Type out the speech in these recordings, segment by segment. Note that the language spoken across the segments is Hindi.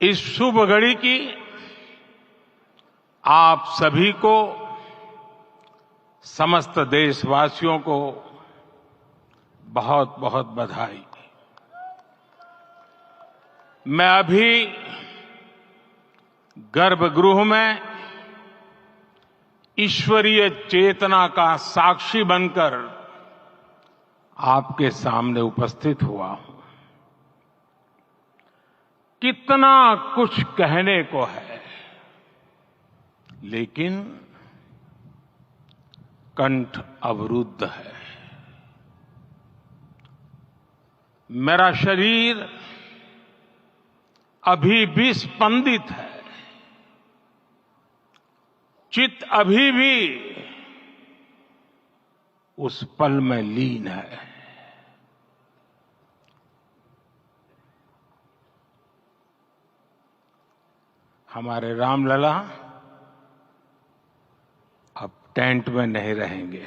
इस शुभ घड़ी की आप सभी को, समस्त देशवासियों को बहुत बहुत बधाई। मैं अभी गर्भगृह में ईश्वरीय चेतना का साक्षी बनकर आपके सामने उपस्थित हुआ हूं। कितना कुछ कहने को है, लेकिन कंठ अवरुद्ध है। मेरा शरीर अभी भी स्पंदित है, चित्त अभी भी उस पल में लीन है। हमारे रामलला अब टेंट में नहीं रहेंगे।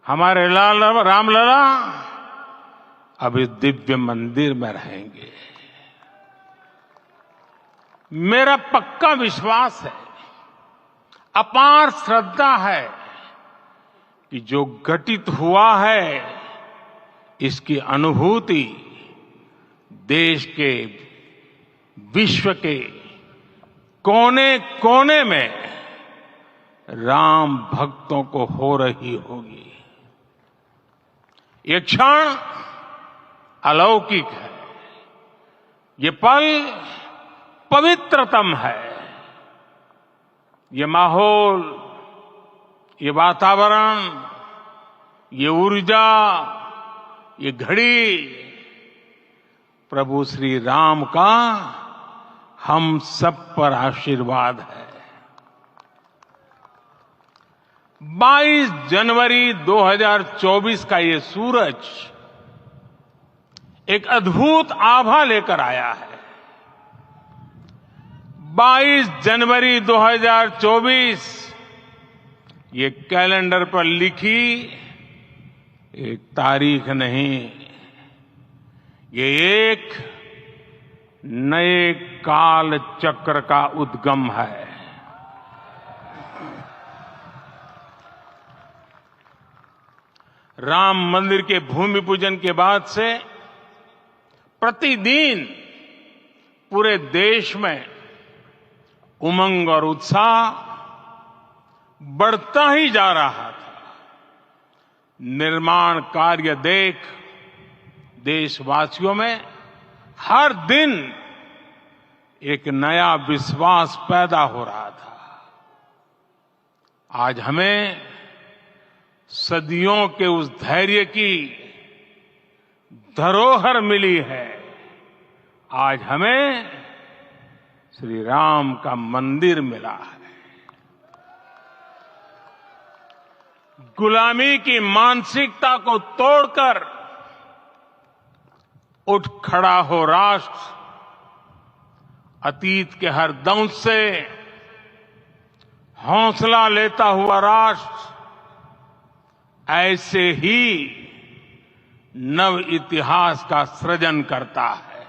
हमारे रामलला अब इस दिव्य मंदिर में रहेंगे। मेरा पक्का विश्वास है, अपार श्रद्धा है कि जो घटित हुआ है इसकी अनुभूति देश के, विश्व के कोने कोने में राम भक्तों को हो रही होगी। ये क्षण अलौकिक है, ये पल पवित्रतम है। ये माहौल, ये वातावरण, ये ऊर्जा, ये घड़ी प्रभु श्री राम का हम सब पर आशीर्वाद है। 22 जनवरी 2024 का ये सूरज एक अद्भुत आभा लेकर आया है। 22 जनवरी 2024 ये कैलेंडर पर लिखी एक तारीख नहीं, ये एक नए काल चक्र का उद्गम है। राम मंदिर के भूमि पूजन के बाद से प्रतिदिन पूरे देश में उमंग और उत्साह बढ़ता ही जा रहा था। निर्माण कार्य देख देशवासियों में हर दिन एक नया विश्वास पैदा हो रहा था। आज हमें सदियों के उस धैर्य की धरोहर मिली है। आज हमें श्री राम का मंदिर मिला है। गुलामी की मानसिकता को तोड़कर उठ खड़ा हो राष्ट्र। अतीत के हर दंश से हौसला लेता हुआ राष्ट्र ऐसे ही नव इतिहास का सृजन करता है।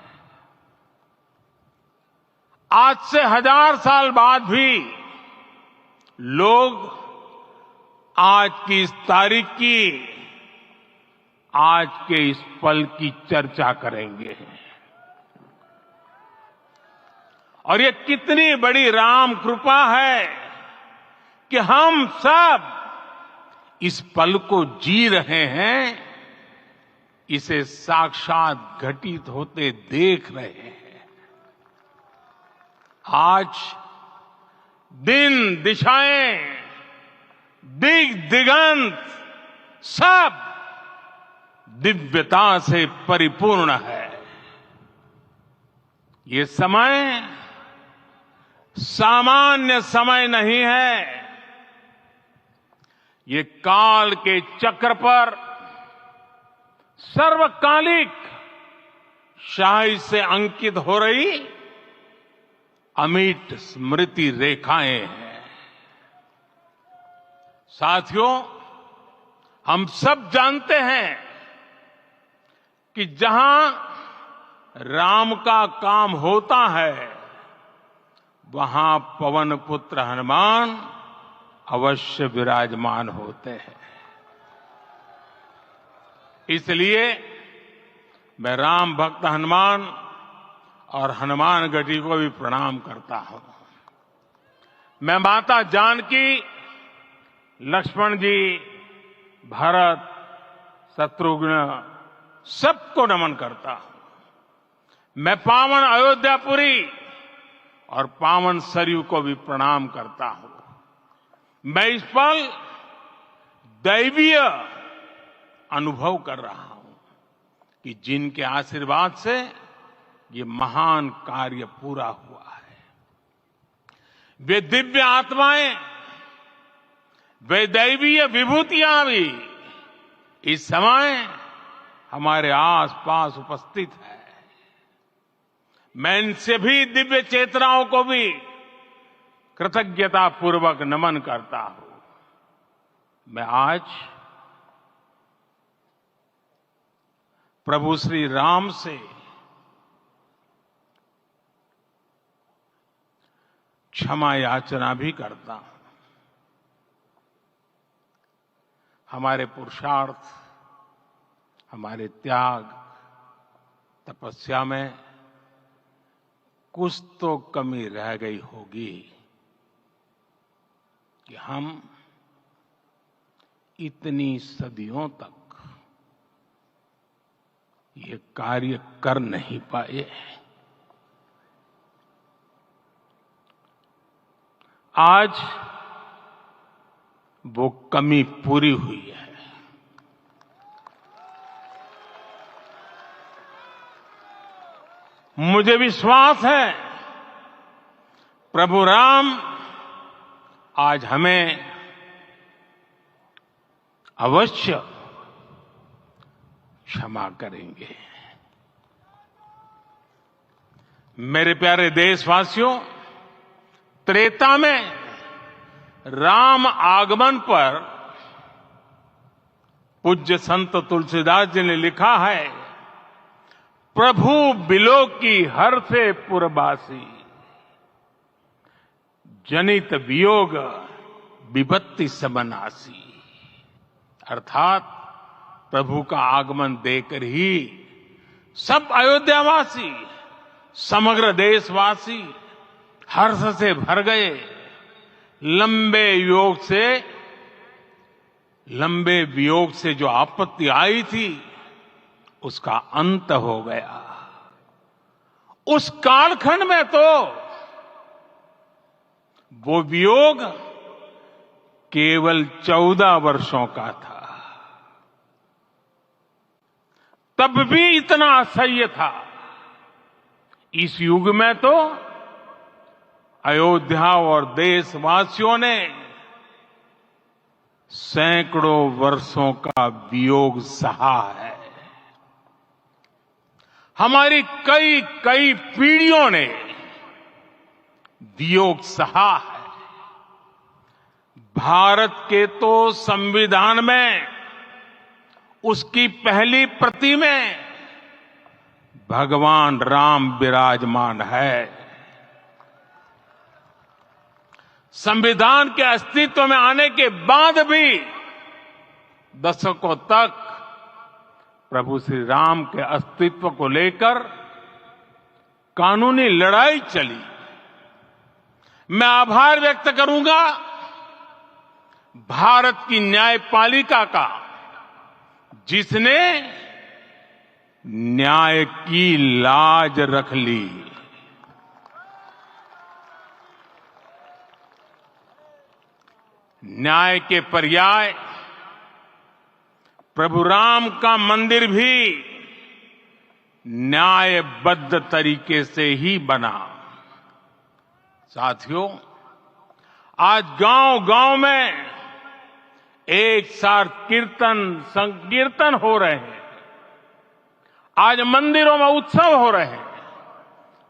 आज से 1000 साल बाद भी लोग आज की इस तारीख की, आज के इस पल की चर्चा करेंगे। और ये कितनी बड़ी राम कृपा है कि हम सब इस पल को जी रहे हैं, इसे साक्षात घटित होते देख रहे हैं। आज दिन, दिशाएं, दिग दिगंत सब दिव्यता से परिपूर्ण है। ये समय सामान्य समय नहीं है। ये काल के चक्र पर सर्वकालिक शाही से अंकित हो रही अमिट स्मृति रेखाएं हैं। साथियों, हम सब जानते हैं कि जहां राम का काम होता है वहां पवन पुत्र हनुमान अवश्य विराजमान होते हैं। इसलिए मैं राम भक्त हनुमान और हनुमान गढ़ी को भी प्रणाम करता हूं। मैं माता जानकी, लक्ष्मण जी, भरत, शत्रुघ्न सबको नमन करता हूं। मैं पावन अयोध्यापुरी और पावन सरयू को भी प्रणाम करता हूं। मैं इस पल दैवीय अनुभव कर रहा हूं कि जिनके आशीर्वाद से ये महान कार्य पूरा हुआ है। वे दिव्य आत्माएं, वे दैवीय विभूतियां भी इस समय हमारे आसपास उपस्थित है। मैं इन सभी दिव्य चेतनाओं को भी कृतज्ञता पूर्वक नमन करता हूं। मैं आज प्रभु श्री राम से क्षमा याचना भी करता हूं। हमारे पुरुषार्थ, हमारे त्याग, तपस्या में कुछ तो कमी रह गई होगी कि हम इतनी सदियों तक ये कार्य कर नहीं पाए। आज वो कमी पूरी हुई है। मुझे विश्वास है प्रभु राम आज हमें अवश्य क्षमा करेंगे। मेरे प्यारे देशवासियों, त्रेता में राम आगमन पर पूज्य संत तुलसीदास जी ने लिखा है, प्रभु बिलो की हर से पुरबासी, जनित वियोग विपत्ति समनासी। अर्थात प्रभु का आगमन देकर ही सब अयोध्यावासी, समग्र देशवासी हर्ष से भर गए। लंबे वियोग से जो आपत्ति आई थी उसका अंत हो गया। उस कालखंड में तो वो वियोग केवल 14 वर्षों का था। तब भी इतना असह्य था। इस युग में तो अयोध्या और देशवासियों ने सैकड़ों वर्षों का वियोग सहा है। हमारी कई कई पीढ़ियों ने वियोग सहा है। भारत के तो संविधान में उसकी पहली प्रति में भगवान राम विराजमान है। संविधान के अस्तित्व में आने के बाद भी दशकों तक प्रभु श्री राम के अस्तित्व को लेकर कानूनी लड़ाई चली। मैं आभार व्यक्त करूंगा भारत की न्यायपालिका का, जिसने न्याय की लाज रख ली। न्याय के पर्याय प्रभु राम का मंदिर भी न्यायबद्ध तरीके से ही बना। साथियों, आज गांव-गांव में एक साथ कीर्तन संकीर्तन हो रहे हैं। आज मंदिरों में उत्सव हो रहे हैं।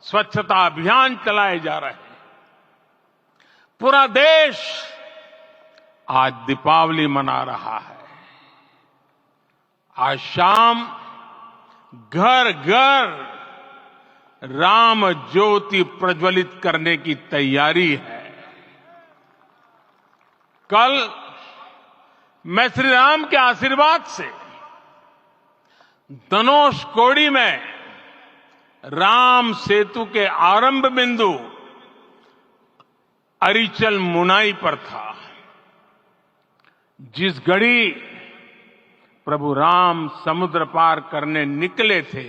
स्वच्छता अभियान चलाए जा रहे हैं। पूरा देश आज दीपावली मना रहा है। आज शाम घर घर राम ज्योति प्रज्वलित करने की तैयारी है। कल मैं श्री राम के आशीर्वाद से धनुषकोडी में राम सेतु के आरंभ बिंदु अरिचल मुनाई पर था। जिस घड़ी प्रभु राम समुद्र पार करने निकले थे,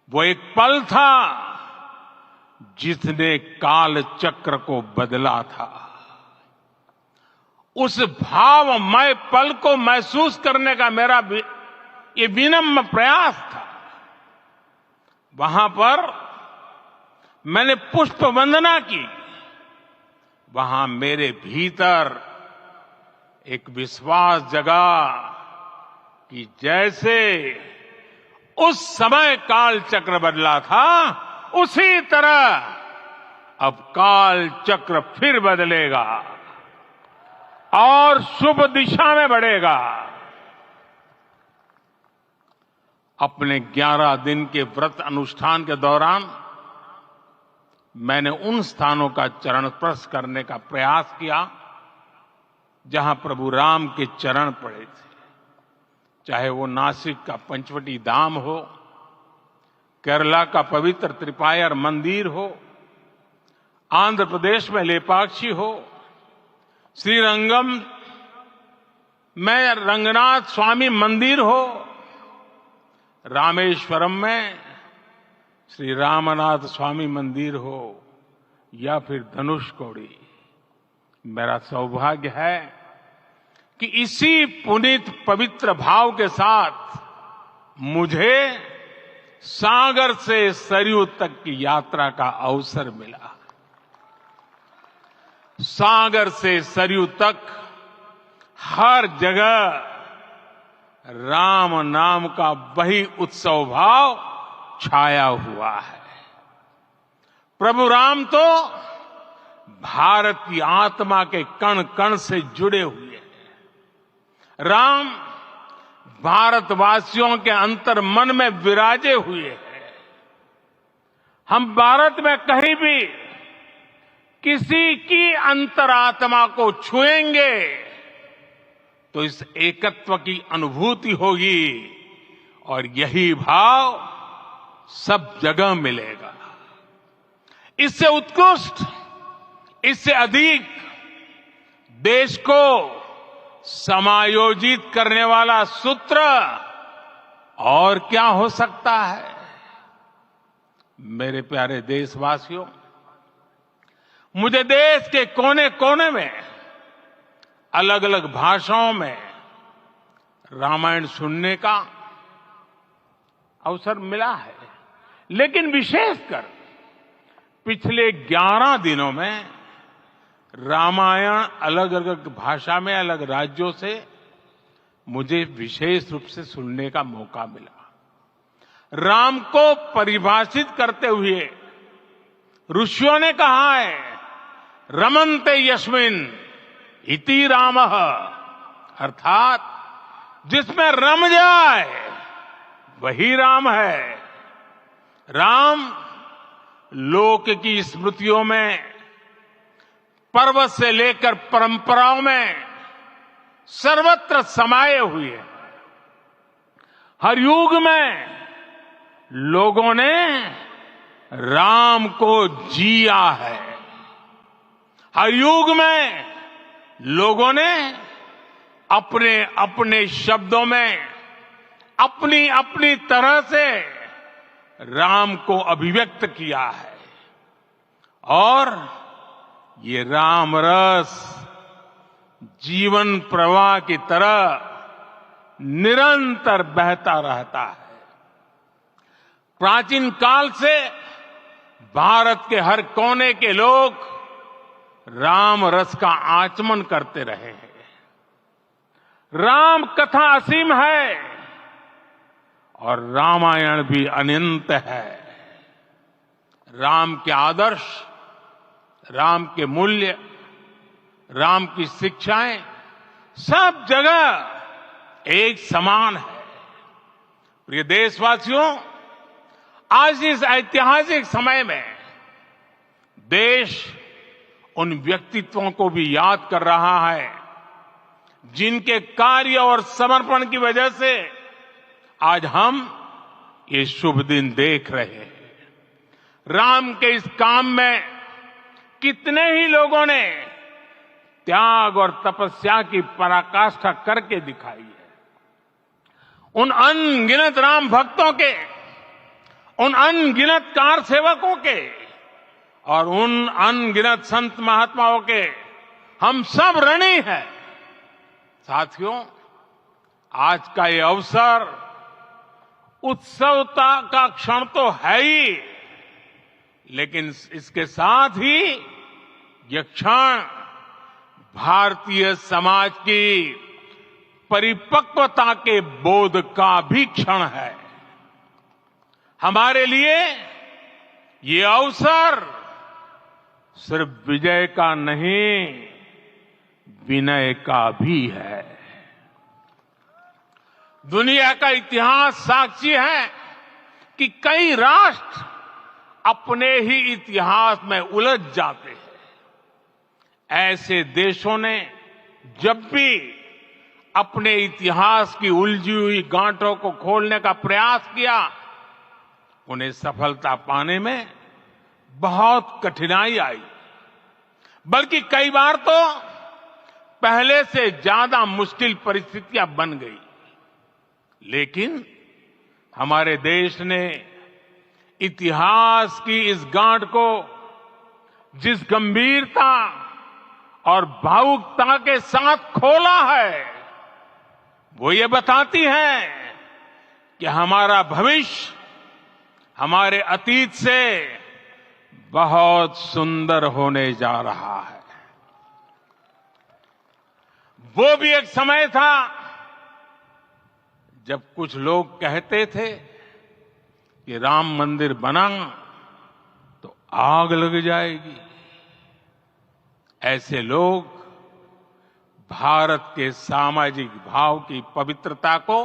वो एक पल था जिसने काल चक्र को बदला था। उस भावमय पल को महसूस करने का मेरा ये विनम्र प्रयास था। वहां पर मैंने पुष्प वंदना की। वहां मेरे भीतर एक विश्वास जगा कि जैसे उस समय काल चक्र बदला था, उसी तरह अब काल चक्र फिर बदलेगा और शुभ दिशा में बढ़ेगा। अपने 11 दिन के व्रत अनुष्ठान के दौरान मैंने उन स्थानों का चरण स्पर्श करने का प्रयास किया जहां प्रभु राम के चरण पड़े थे। चाहे वो नासिक का पंचवटी धाम हो, केरला का पवित्र त्रिपायर मंदिर हो, आंध्र प्रदेश में लेपाक्षी हो, श्रीरंगम में रंगनाथ स्वामी मंदिर हो, रामेश्वरम में श्री रामनाथ स्वामी मंदिर हो, या फिर धनुषकोडी। मेरा सौभाग्य है कि इसी पुनीत पवित्र भाव के साथ मुझे सागर से सरयू तक की यात्रा का अवसर मिला। सागर से सरयू तक हर जगह राम नाम का वही उत्सव भाव छाया हुआ है। प्रभु राम तो भारत की आत्मा के कण कण से जुड़े हुए हैं। राम भारतवासियों के अंतर मन में विराजे हुए हैं। हम भारत में कहीं भी किसी की अंतरात्मा को छुएंगे तो इस एकत्व की अनुभूति होगी और यही भाव सब जगह मिलेगा। इससे उत्कृष्ट, इससे अधिक देश को समायोजित करने वाला सूत्र और क्या हो सकता है। मेरे प्यारे देशवासियों, मुझे देश के कोने कोने में अलग अलग भाषाओं में रामायण सुनने का अवसर मिला है, लेकिन विशेषकर पिछले 11 दिनों में रामायण अलग अलग भाषा में अलग राज्यों से मुझे विशेष रूप से सुनने का मौका मिला। राम को परिभाषित करते हुए ऋषियों ने कहा है, रमन्ते यस्मिन् इति रामः, अर्थात जिसमें रम जाए वही राम है। राम लोक की स्मृतियों में, पर्वत से लेकर परंपराओं में सर्वत्र समाये हुए हैं। हर युग में लोगों ने राम को जिया है। हर युग में लोगों ने अपने अपने शब्दों में अपनी अपनी तरह से राम को अभिव्यक्त किया है और ये राम रस जीवन प्रवाह की तरह निरंतर बहता रहता है। प्राचीन काल से भारत के हर कोने के लोग राम रस का आचमन करते रहे हैं। राम कथा असीम है और रामायण भी अनंत है। राम के आदर्श, राम के मूल्य, राम की शिक्षाएं सब जगह एक समान है। प्रिय देशवासियों, आज इस ऐतिहासिक समय में देश उन व्यक्तित्वों को भी याद कर रहा है जिनके कार्य और समर्पण की वजह से आज हम ये शुभ दिन देख रहे हैं। राम के इस काम में कितने ही लोगों ने त्याग और तपस्या की पराकाष्ठा करके दिखाई है। उन अनगिनत राम भक्तों के, उन अनगिनत कार सेवकों के और उन अनगिनत संत महात्माओं के हम सब ऋणी हैं। साथियों, आज का ये अवसर उत्सवता का क्षण तो है ही, लेकिन इसके साथ ही यह क्षण भारतीय समाज की परिपक्वता के बोध का भी क्षण है। हमारे लिए ये अवसर सिर्फ विजय का नहीं, विनय का भी है। दुनिया का इतिहास साक्षी है कि कई राष्ट्र अपने ही इतिहास में उलझ जाते हैं। ऐसे देशों ने जब भी अपने इतिहास की उलझी हुई गांठों को खोलने का प्रयास किया, उन्हें सफलता पाने में बहुत कठिनाई आई, बल्कि कई बार तो पहले से ज्यादा मुश्किल परिस्थितियां बन गई। लेकिन हमारे देश ने इतिहास की इस गांठ को जिस गंभीरता और भावुकता के साथ खोला है, वो ये बताती है कि हमारा भविष्य हमारे अतीत से बहुत सुंदर होने जा रहा है। वो भी एक समय था जब कुछ लोग कहते थे कि राम मंदिर बना तो आग लग जाएगी। ऐसे लोग भारत के सामाजिक भाव की पवित्रता को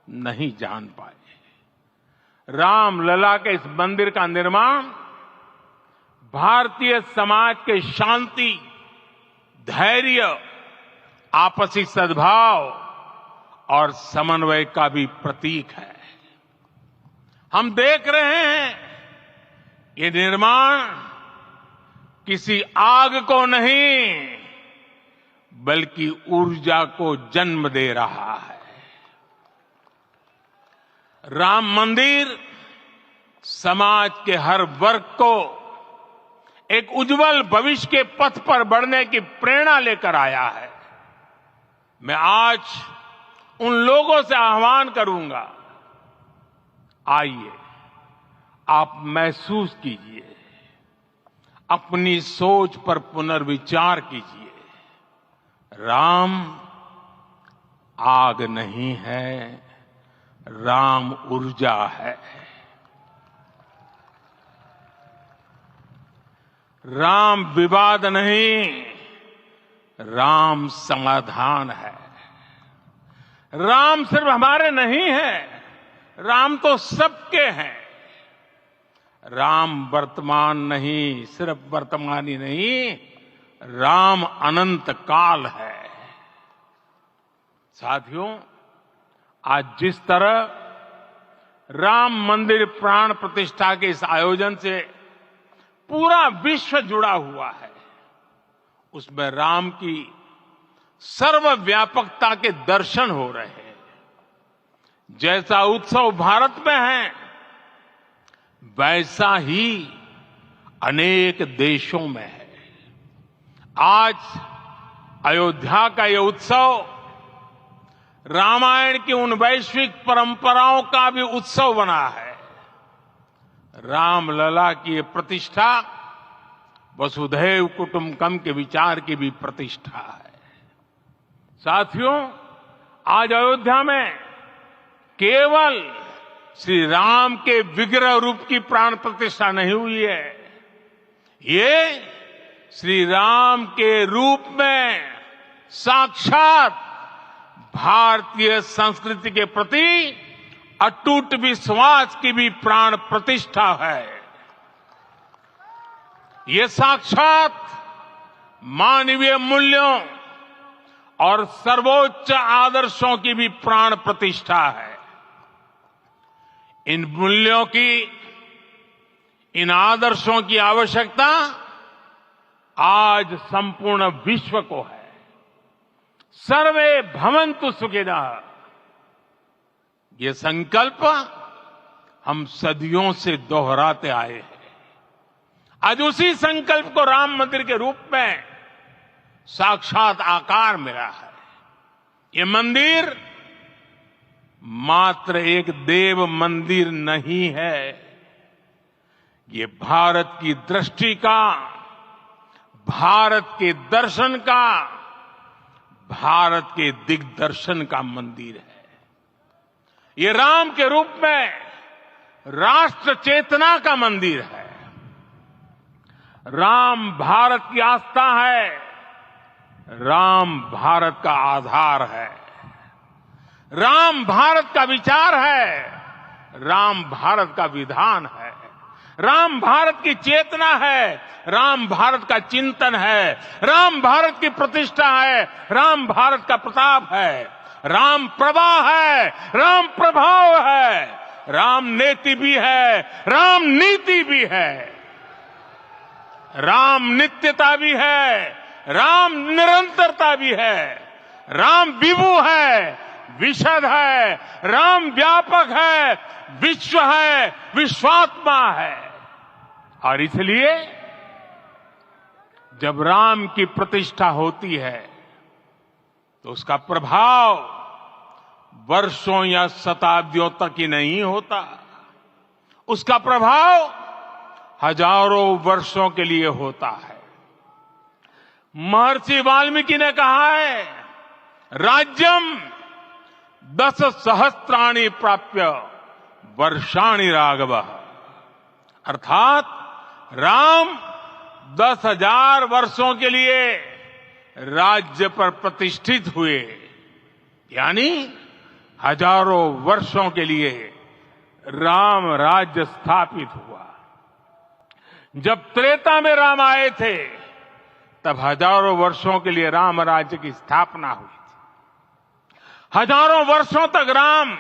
नहीं जान पाए। रामलला के इस मंदिर का निर्माण भारतीय समाज के शांति, धैर्य, आपसी सद्भाव और समन्वय का भी प्रतीक है। हम देख रहे हैं ये निर्माण किसी आग को नहीं, बल्कि ऊर्जा को जन्म दे रहा है। राम मंदिर समाज के हर वर्ग को एक उज्जवल भविष्य के पथ पर बढ़ने की प्रेरणा लेकर आया है। मैं आज उन लोगों से आह्वान करूंगा, आइए आप महसूस कीजिए, अपनी सोच पर पुनर्विचार कीजिए। राम आग नहीं है, राम ऊर्जा है। राम विवाद नहीं, राम समाधान है। राम सिर्फ हमारे नहीं है, राम तो सबके हैं। राम वर्तमान नहीं, सिर्फ वर्तमान ही नहीं, राम अनंत काल है। साथियों, आज जिस तरह राम मंदिर प्राण प्रतिष्ठा के इस आयोजन से पूरा विश्व जुड़ा हुआ है, उसमें राम की सर्वव्यापकता के दर्शन हो रहे हैं। जैसा उत्सव भारत में है, वैसा ही अनेक देशों में है। आज अयोध्या का यह उत्सव रामायण की उन वैश्विक परंपराओं का भी उत्सव बना है। रामलला की ये प्रतिष्ठा वसुधैव कुटुंबकम के विचार की भी प्रतिष्ठा है। साथियों, आज अयोध्या में केवल श्री राम के विग्रह रूप की प्राण प्रतिष्ठा नहीं हुई है, ये श्री राम के रूप में साक्षात भारतीय संस्कृति के प्रति अटूट विश्वास की भी प्राण प्रतिष्ठा है। ये साक्षात मानवीय मूल्यों और सर्वोच्च आदर्शों की भी प्राण प्रतिष्ठा है। इन मूल्यों की, इन आदर्शों की आवश्यकता आज संपूर्ण विश्व को है। सर्वे भवन्तु सुखिनः, ये संकल्प हम सदियों से दोहराते आए हैं। आज उसी संकल्प को राम मंदिर के रूप में साक्षात आकार मिला है। ये मंदिर मात्र एक देव मंदिर नहीं है, ये भारत की दृष्टि का, भारत के दर्शन का, भारत के दिग्दर्शन का मंदिर है। ये राम के रूप में राष्ट्र चेतना का मंदिर है। राम भारत की आस्था है, राम भारत का आधार है, राम भारत का विचार है, राम भारत का विधान है, राम भारत की चेतना है, राम भारत का चिंतन है, राम भारत की प्रतिष्ठा है, राम भारत का प्रताप है, राम प्रवाह है, राम प्रभाव है, राम नेति भी है, राम नीति भी है, राम नित्यता भी है, राम निरंतरता भी है, राम विभु है, विशद है, राम व्यापक है, विश्व है, विश्वात्मा है। और इसलिए जब राम की प्रतिष्ठा होती है तो उसका प्रभाव वर्षों या शताब्दियों तक ही नहीं होता, उसका प्रभाव हजारों वर्षों के लिए होता है। महर्षि वाल्मीकि ने कहा है, राज्यम 10 सहस्त्राणि प्राप्य वर्षाणि राघव, अर्थात राम 10,000 वर्षों के लिए राज्य पर प्रतिष्ठित हुए, यानी हजारों वर्षों के लिए राम राज्य स्थापित हुआ। जब त्रेता में राम आए थे तब हजारों वर्षों के लिए राम राज्य की स्थापना हुई थी। हजारों वर्षों तक राम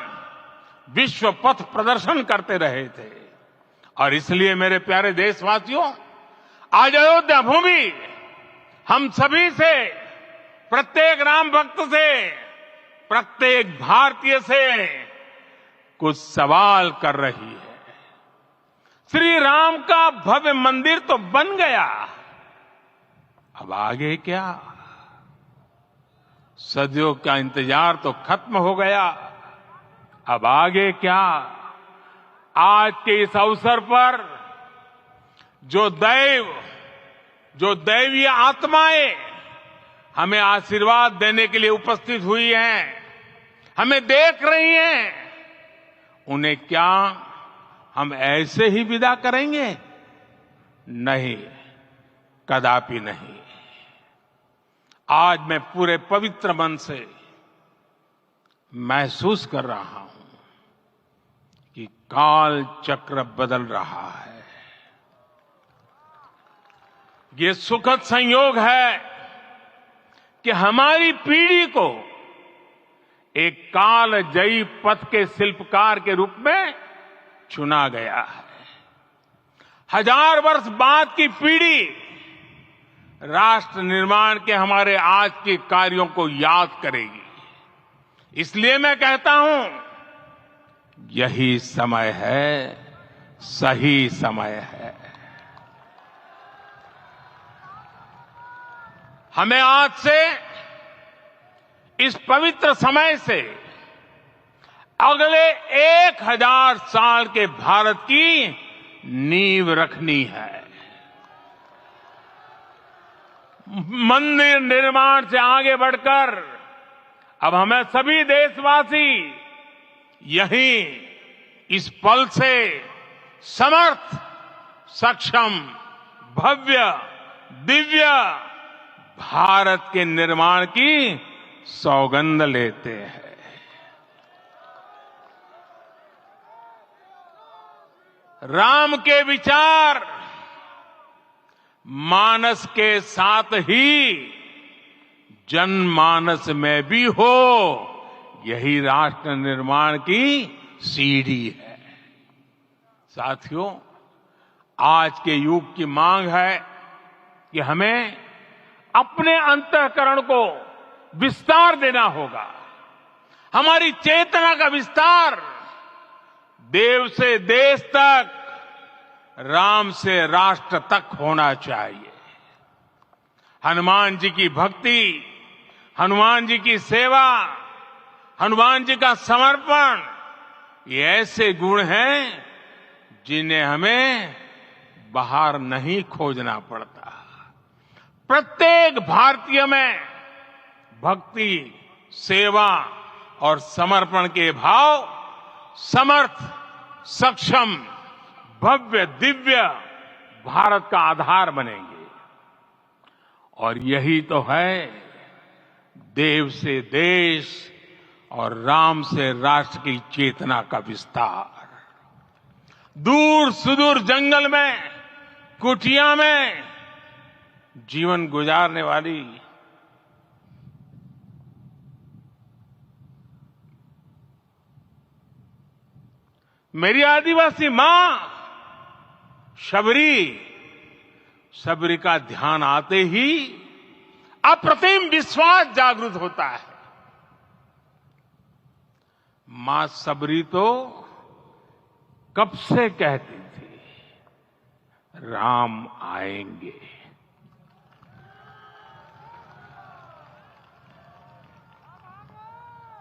विश्व पथ प्रदर्शन करते रहे थे। और इसलिए मेरे प्यारे देशवासियों, आज अयोध्या भूमि हम सभी से, प्रत्येक राम भक्त से, प्रत्येक भारतीय से कुछ सवाल कर रही है। श्री राम का भव्य मंदिर तो बन गया, अब आगे क्या? सदियों का इंतजार तो खत्म हो गया, अब आगे क्या? आज के इस अवसर पर जो दैवीय आत्माएं हमें आशीर्वाद देने के लिए उपस्थित हुई हैं, हमें देख रही हैं, उन्हें क्या हम ऐसे ही विदा करेंगे? नहीं, कदापि नहीं। आज मैं पूरे पवित्र मन से महसूस कर रहा हूं कि काल चक्र बदल रहा है। ये सुखद संयोग है कि हमारी पीढ़ी को एक कालजयी पथ के शिल्पकार के रूप में चुना गया है। 1000 वर्ष बाद की पीढ़ी राष्ट्र निर्माण के हमारे आज के कार्यों को याद करेगी। इसलिए मैं कहता हूं, यही समय है, सही समय है। हमें आज से, इस पवित्र समय से अगले 1000 साल के भारत की नींव रखनी है। मंदिर निर्माण से आगे बढ़कर अब हमें सभी देशवासी यहीं इस पल से समर्थ, सक्षम, भव्य, दिव्य भारत के निर्माण की सौगंध लेते हैं। राम के विचार मानस के साथ ही जनमानस में भी हो, यही राष्ट्र निर्माण की सीढ़ी है। साथियों, आज के युग की मांग है कि हमें अपने अंतःकरण को विस्तार देना होगा। हमारी चेतना का विस्तार देव से देश तक, राम से राष्ट्र तक होना चाहिए। हनुमान जी की भक्ति, हनुमान जी की सेवा, हनुमान जी का समर्पण, ये ऐसे गुण हैं जिन्हें हमें बाहर नहीं खोजना पड़ता। प्रत्येक भारतीय में भक्ति, सेवा और समर्पण के भाव समर्थ, सक्षम, भव्य, दिव्य भारत का आधार बनेंगे। और यही तो है देव से देश और राम से राष्ट्र की चेतना का विस्तार। दूर सुदूर जंगल में, कुटिया में जीवन गुजारने वाली मेरी आदिवासी मां शबरी का ध्यान आते ही अप्रतिम विश्वास जागृत होता है। मां शबरी तो कब से कहती थी, राम आएंगे।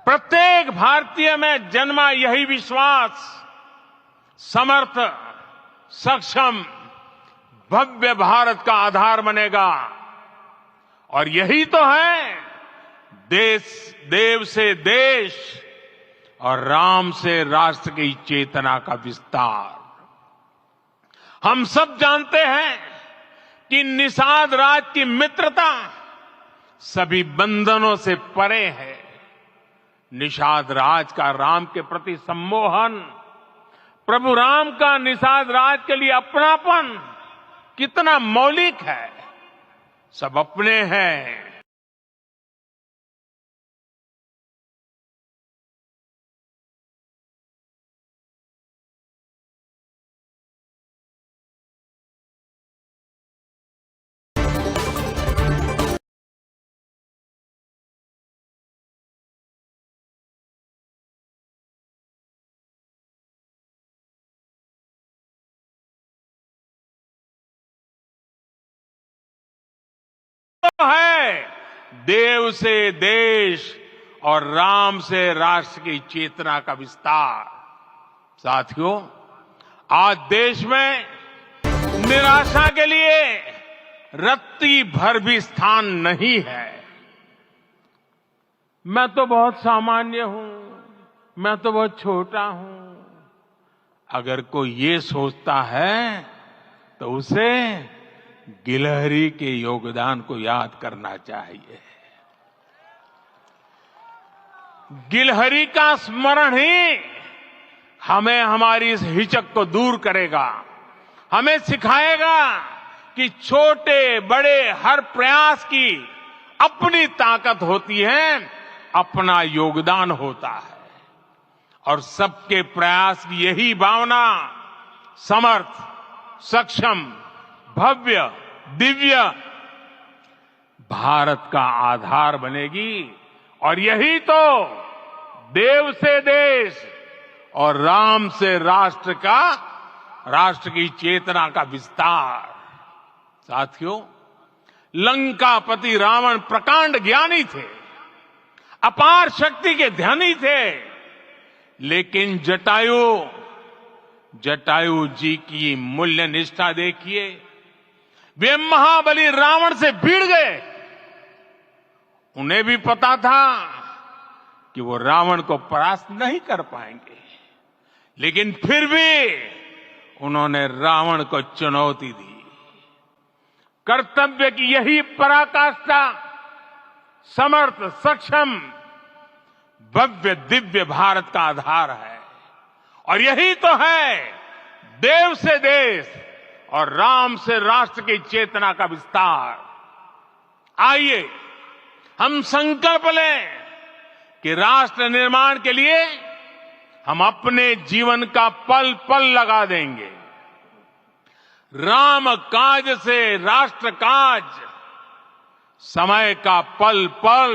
प्रत्येक भारतीय में जन्मा यही विश्वास समर्थ, सक्षम, भव्य भारत का आधार बनेगा। और यही तो है देव से देश और राम से राष्ट्र की चेतना का विस्तार। हम सब जानते हैं कि निषाद राज की मित्रता सभी बंधनों से परे है। निषाद राज का राम के प्रति सम्मोहन, प्रभु राम का निषाद राज के लिए अपनापन कितना मौलिक है। सब अपने हैं। है देव से देश और राम से राष्ट्र की चेतना का विस्तार। साथियों, आज देश में निराशा के लिए रत्ती भर भी स्थान नहीं है। मैं तो बहुत सामान्य हूं, मैं तो बहुत छोटा हूं, अगर कोई ये सोचता है तो उसे गिलहरी के योगदान को याद करना चाहिए। गिलहरी का स्मरण ही हमें हमारी इस हिचक को दूर करेगा, हमें सिखाएगा कि छोटे बड़े हर प्रयास की अपनी ताकत होती है, अपना योगदान होता है। और सबके प्रयास की यही भावना समर्थ, सक्षम, भव्य, दिव्य भारत का आधार बनेगी। और यही तो देव से देश और राम से राष्ट्र की चेतना का विस्तार। साथियों, लंकापति रावण प्रकांड ज्ञानी थे, अपार शक्ति के धनी थे, लेकिन जटायु जी की मूल्य निष्ठा देखिए। वे महाबली रावण से भिड़ गए। उन्हें भी पता था कि वो रावण को परास्त नहीं कर पाएंगे, लेकिन फिर भी उन्होंने रावण को चुनौती दी। कर्तव्य की यही पराकाष्ठा समर्थ, सक्षम, भव्य दिव्य भारत का आधार है। और यही तो है देव से देश और राम से राष्ट्र की चेतना का विस्तार। आइए हम संकल्प लें कि राष्ट्र निर्माण के लिए हम अपने जीवन का पल पल लगा देंगे। राम काज से राष्ट्र काज, समय का पल पल,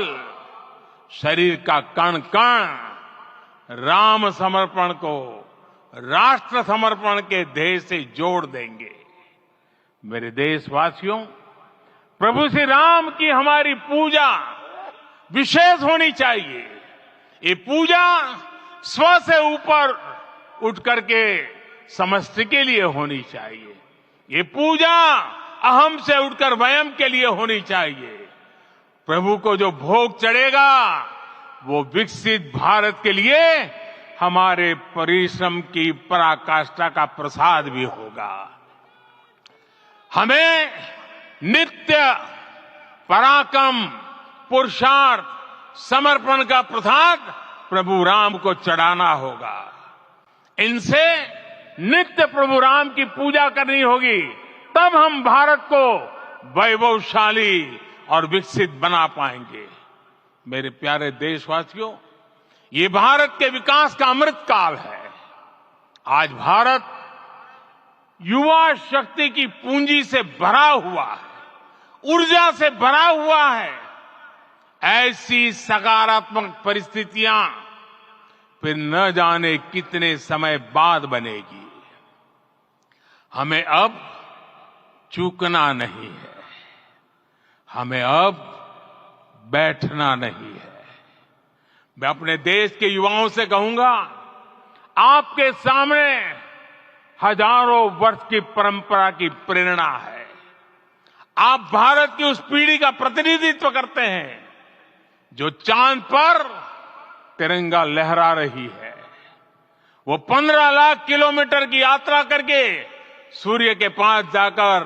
शरीर का कण कण राम समर्पण को राष्ट्र समर्पण के ध्येय से जोड़ देंगे। मेरे देशवासियों, प्रभु श्री राम की हमारी पूजा विशेष होनी चाहिए। ये पूजा स्व से ऊपर उठ करके समष्टि के लिए होनी चाहिए। ये पूजा अहम से उठकर वयम के लिए होनी चाहिए। प्रभु को जो भोग चढ़ेगा वो विकसित भारत के लिए हमारे परिश्रम की पराकाष्ठा का प्रसाद भी होगा। हमें नित्य पराक्रम, पुरुषार्थ, समर्पण का प्रसाद प्रभु राम को चढ़ाना होगा। इनसे नित्य प्रभु राम की पूजा करनी होगी, तब हम भारत को वैभवशाली और विकसित बना पाएंगे। मेरे प्यारे देशवासियों, ये भारत के विकास का अमृत काल है। आज भारत युवा शक्ति की पूंजी से भरा हुआ है, ऊर्जा से भरा हुआ है। ऐसी सकारात्मक परिस्थितियां फिर न जाने कितने समय बाद बनेगी। हमें अब चूकना नहीं है, हमें अब बैठना नहीं है। मैं अपने देश के युवाओं से कहूंगा, आपके सामने हजारों वर्ष की परंपरा की प्रेरणा है। आप भारत की उस पीढ़ी का प्रतिनिधित्व करते हैं जो चांद पर तिरंगा लहरा रही है। वो 15 लाख किलोमीटर की यात्रा करके सूर्य के पास जाकर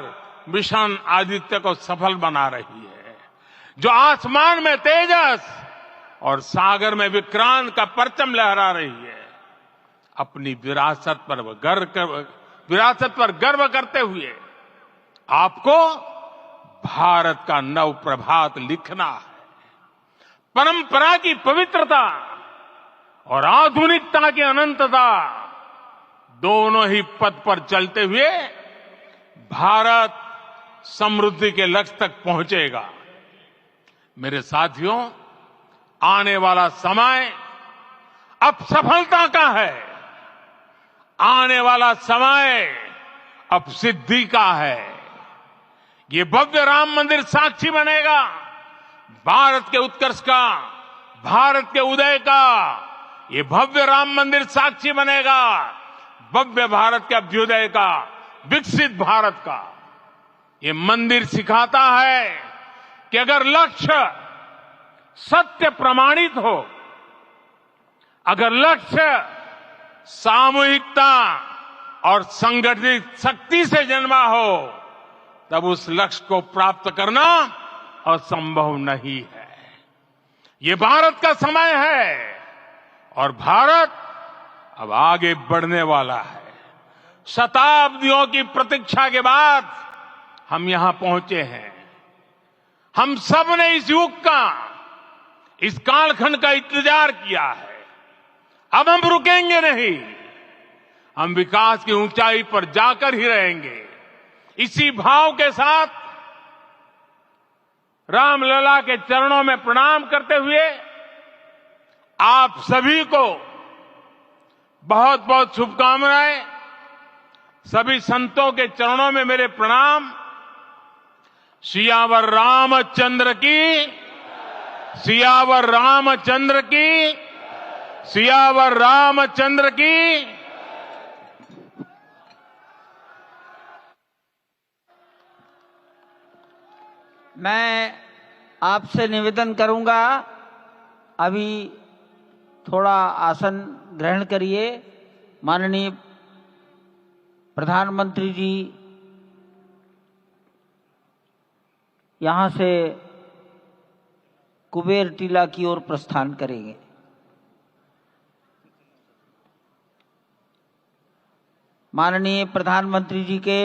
मिशन आदित्य को सफल बना रही है। जो आसमान में तेजस और सागर में विक्रांत का परचम लहरा रही है। अपनी विरासत पर गर्व करते हुए आपको भारत का नव प्रभात लिखना है। परंपरा की पवित्रता और आधुनिकता की अनंतता, दोनों ही पथ पर चलते हुए भारत समृद्धि के लक्ष्य तक पहुंचेगा। मेरे साथियों, आने वाला समय अब सफलता का है। आने वाला समय अब सिद्धि का है। ये भव्य राम मंदिर साक्षी बनेगा भारत के उत्कर्ष का, भारत के उदय का। ये भव्य राम मंदिर साक्षी बनेगा भव्य भारत के अभ्युदय का, विकसित भारत का। ये मंदिर सिखाता है कि अगर लक्ष्य सत्य प्रमाणित हो, अगर लक्ष्य सामूहिकता और संगठित शक्ति से जन्मा हो, तब उस लक्ष्य को प्राप्त करना असंभव नहीं है। ये भारत का समय है और भारत अब आगे बढ़ने वाला है। शताब्दियों की प्रतीक्षा के बाद हम यहां पहुंचे हैं। हम सब ने इस युग का, इस कालखंड का इंतजार किया है। अब हम रुकेंगे नहीं, हम विकास की ऊंचाई पर जाकर ही रहेंगे। इसी भाव के साथ रामलला के चरणों में प्रणाम करते हुए आप सभी को बहुत बहुत शुभकामनाएं। सभी संतों के चरणों में मेरे प्रणाम। सियावर रामचंद्र की, सियावर रामचंद्र की, सियावर रामचंद्र की। मैं आपसे निवेदन करूंगा, अभी थोड़ा आसन ग्रहण करिए। माननीय प्रधानमंत्री जी यहां से कुबेर टीला की ओर प्रस्थान करेंगे। माननीय प्रधानमंत्री जी के